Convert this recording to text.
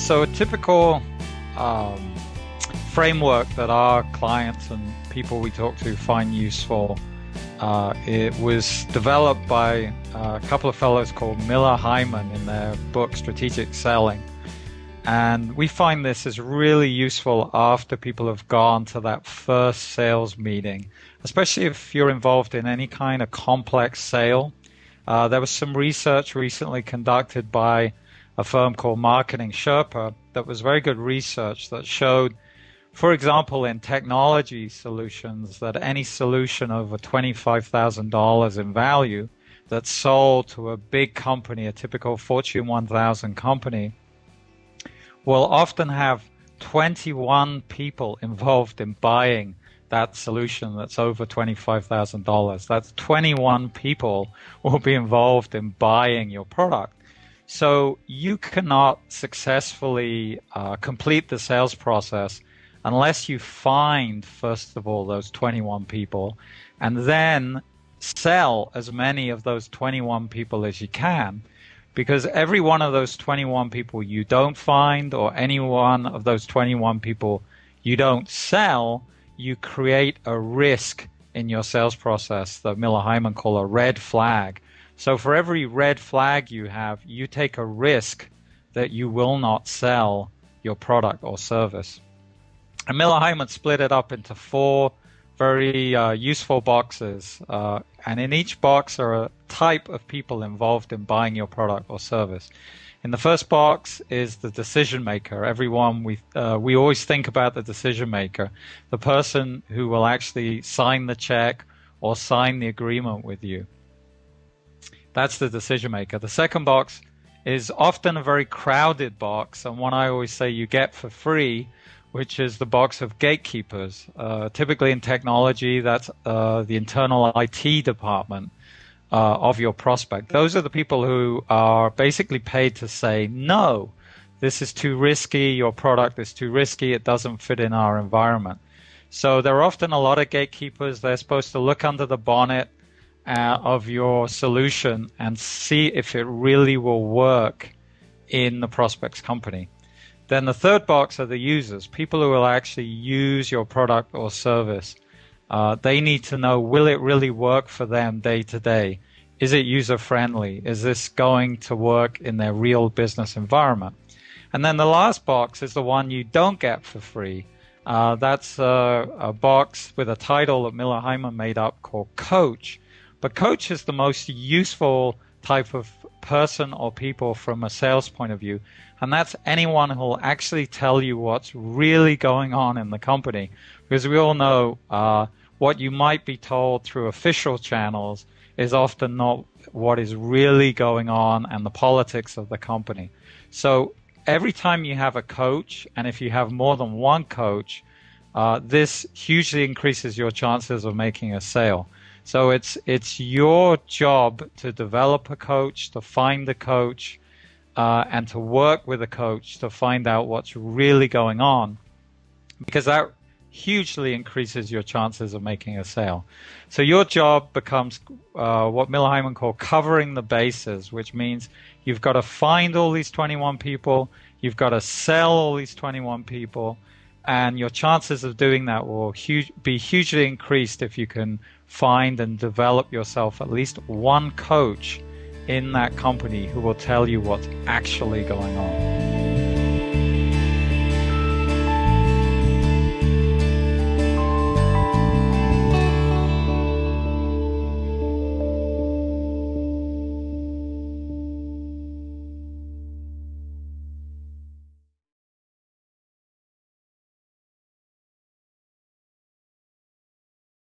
So a typical framework that our clients and people we talk to find useful, it was developed by a couple of fellows called Miller Hyman in their book Strategic Selling. And we find this is really useful after people have gone to that first sales meeting, especially if you're involved in any kind of complex sale. There was some research recently conducted by a firm called Marketing Sherpa that was very good research that showed, for example, in technology solutions, that any solution over $25,000 in value that's sold to a big company, a typical Fortune 1000 company, will often have 21 people involved in buying that solution that's over $25,000. That's 21 people will be involved in buying your product. So you cannot successfully complete the sales process unless you find, first of all, those 21 people and then sell as many of those 21 people as you can. Because every one of those 21 people you don't find, or any one of those 21 people you don't sell, you create a risk in your sales process that Miller Hyman call a red flag. So for every red flag you have, you take a risk that you will not sell your product or service. And Miller Hyman split it up into four very useful boxes, and in each box are a type of people involved in buying your product or service. In the first box is the decision maker. Everyone, we always think about the decision maker, the person who will actually sign the check or sign the agreement with you. That's the decision maker. The second box is often a very crowded box, and one I always say you get for free, which is the box of gatekeepers. Typically in technology, that's the internal IT department of your prospect. Those are the people who are basically paid to say, no, this is too risky, your product is too risky, it doesn't fit in our environment. So there are often a lot of gatekeepers. They're supposed to look under the bonnet of your solution and see if it really will work in the prospect's company. Then the third box are the users, people who will actually use your product or service. They need to know, will it really work for them day to day? Is it user-friendly? Is this going to work in their real business environment? And then the last box is the one you don't get for free. That's a box with a title that Miller Hyman made up called Coach. But Coach is the most useful type of person or people from a sales point of view. And that's anyone who will actually tell you what's really going on in the company. Because we all know what you might be told through official channels is often not what is really going on and the politics of the company. So every time you have a coach, and if you have more than one coach, this hugely increases your chances of making a sale. So it's your job to develop a coach, to find a coach, and to work with a coach to find out what's really going on, because that hugely increases your chances of making a sale. So your job becomes what Miller Hyman called covering the bases, which means you've got to find all these 21 people, you've got to sell all these 21 people, and your chances of doing that will be hugely increased if you can find and develop yourself at least one coach in that company who will tell you what's actually going on.